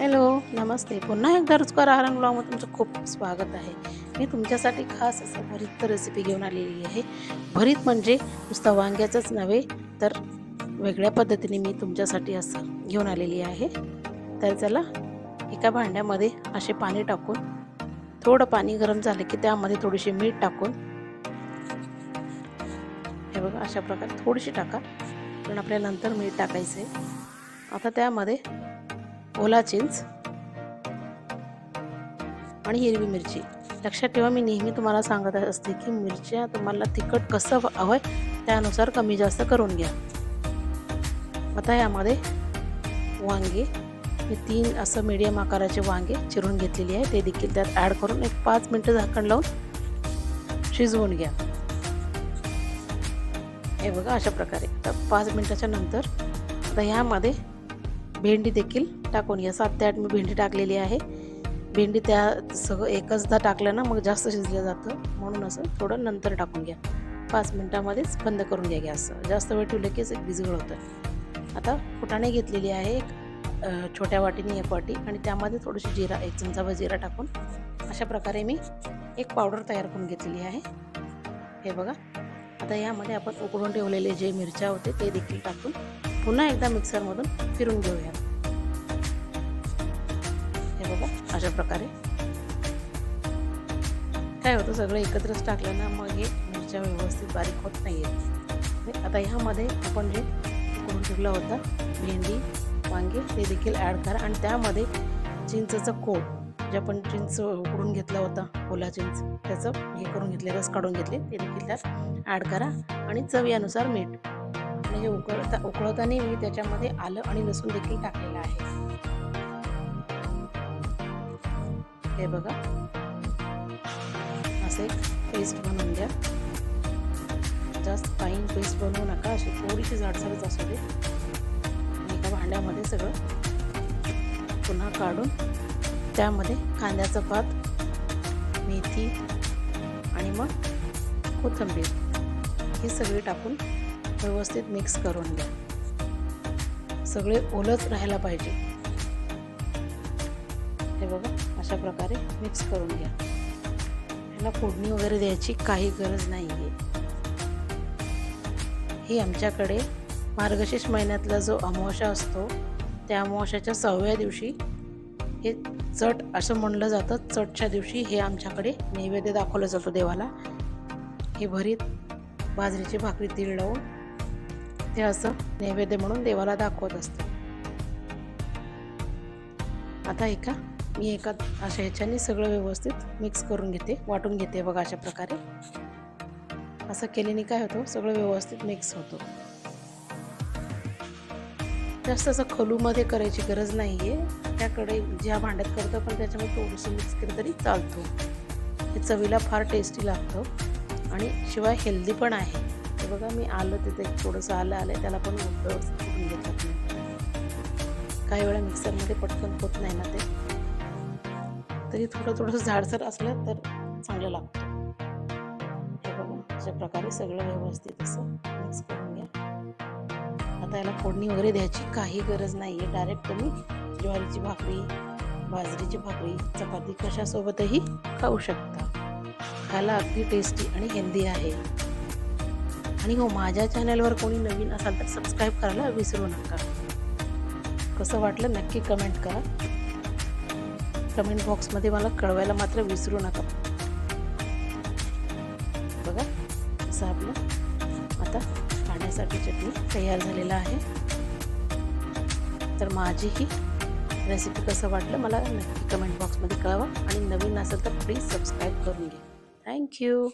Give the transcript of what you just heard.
Hello, नमस्ते. पुन्हा एकदा रुचकर आहार ब्लॉगमध्ये तुमचं खूप स्वागत आहे. मी तुमच्यासाठी खास असं भरीत रेसिपी घेऊन आलेली आहे. भरीत म्हणजे नुसतं वांग्याचंच नव्हे, तर वेगळ्या पद्धतीने मी तुमच्यासाठी असं घेऊन आलेली आहे. तर चला, एका भांड्यामध्ये असे पाणी टाकून, थोडं पाणी गरम झालं की त्यामध्ये थोडीशी मीठ टाकून, हे बघा अशा प्रकारे थोडीशी टाका, कारण आपल्याला नंतर मीठ टाकायचं आहे. आता त्यामध्ये ओला चिंच आणि हिरवी मिरची. लक्षात ठेवा, मी नेहमी तुम्हाला सांगत असते की मिरच्या तुम्हाला तिखट कसं हवं आहे त्यानुसार कमी जास्त करून घ्या. आता यामध्ये वांगे, मी 3 असं मीडियम आकाराचे वांगे चिरून घेतलेली आहे, ते देखील त्यात ॲड करून एक 5 मिनटं झाकण लावून शिजवून घ्या. हे बघा अशा प्रकारे. तर 5 मिनटाच्या नंतर आता ह्यामध्ये भेंडी देखील टाकून घ्या. 7 ते 8 मी भेंडी टाकलेली आहे. भेंडी त्या सगळं एकचदा टाकलं ना मग जास्त शिजलं जातं, म्हणून असं थोडं नंतर टाकून घ्या. 5 मिनटामध्येच बंद करून घ्या गॅस. जास्त वेळ ठेवलं की बिजगळ होतं. आता फुटाणे घेतलेली आहे छोट्या वाटीने 1 वाटी, आणि त्यामध्ये थोडीशी जिरा, 1 चमचाभर जिरा टाकून अशा प्रकारे मी एक पावडर तयार करून घेतलेली आहे. हे बघा. आता यामध्ये आपण उकळून ठेवलेले जे मिरच्या होते ते देखील टाकून पुन्हा एकदा मिक्सरमधून फिरून घेऊया. हे बघा अशा प्रकारे. काय होतं, सगळं एकत्रच टाकलं ना मग हे मिरच्या व्यवस्थित बारीक होत नाही आहेत. आता ह्यामध्ये आपण जे उकळून ठेवला होता भेंडी, वांगे ते देखील ॲड करा, आणि त्यामध्ये चिंचचं कोळ, जे आपण चिंच उकडून घेतला होता, ओला चिंच, त्याचं हे करून घेतले, रस काढून घेतले, ते देखील त्यात ॲड करा, आणि चवीनुसार मीठ. आणि हे उकळताना मी त्याच्यामध्ये आलं आणि लसूण देखील टाकलेलं आहे. हे बघा असं एक पेस्ट बनवून घ्या. जास्त फाईन पेस्ट बनवू नका, अशी थोडीशी जाडसरच असू दे. एका भांड्यामध्ये सगळं पुन्हा काढून त्यामध्ये कांद्याचं पात, मेथी आणि मग कोथिंबीर हे सगळे टाकून व्यवस्थित मिक्स करून घ्या. सगळे ओलच राहायला पाहिजे. हे बघा अशा प्रकारे मिक्स करून घ्या. ह्याला फोडणी वगैरे द्यायची काही गरज नाही आहे. ही आमच्याकडे मार्गशीर्ष महिन्यातला जो अमावास्या असतो त्या अमावास्याच्या 6व्या दिवशी हे चट असं म्हणलं जातं. चटच्या दिवशी हे आमच्याकडे नैवेद्य दाखवला जातो देवाला. हे भरीत बाजरीची भाकरी तीळ लावून ते असं नैवेद्य म्हणून देवाला दाखवत असतं. आता मी एका अशा ह्याच्याने सगळं व्यवस्थित मिक्स करून घेते, वाटून घेते. बघा अशा प्रकारे असं केल्याने काय होतं, सगळं व्यवस्थित मिक्स होतं. जास्त असं खलूमध्ये करायची गरज नाही आहे. त्याकडे ज्या भांड्यात करतो पण त्याच्यामध्ये थोडंसं मिक्स केलं तरी चालतो. हे चवीला फार टेस्टी लागतं आणि शिवाय हेल्दी पण आहे. हे बघा मी आलं तिथे थोडंसं आलं त्याला पण व्यवस्थित करून घेतलं. काही वेळा मिक्सरमध्ये पटकन होत नाही ना ते, तरी थोडंसं जाडसर असलं तर चांगलं लागतं. हे बघा अशा प्रकारे सगळं व्यवस्थित असं मिक्स करून घ्या. आता याला फोडणी वगैरे द्यायची काही गरज नाही आहे. डायरेक्ट तुम्ही ज्वारीची भाकरी, बाजरीची भाकरी, चपाती कशासोबतही खाऊ शकता. खायला अगदी टेस्टी आणि हेल्दी आहे. आणि हो, माझ्या चॅनलवर कोणी नवीन असाल तर सबस्क्राईब करायला विसरू नका. कसं वाटलं नक्की कमेंट करा. कमेंट बॉक्समध्ये मला कळवायला मात्र विसरू नका. बघा असं आपलं आता खाण्यासाठी चटणी तयार झालेला आहे. तर माझी ही रेसिपी कसं वाटलं मला नक्की कमेंट बॉक्समध्ये कळवा, आणि नवीन असेल तर प्लीज सबस्क्राईब करून घ्या. थँक्यू.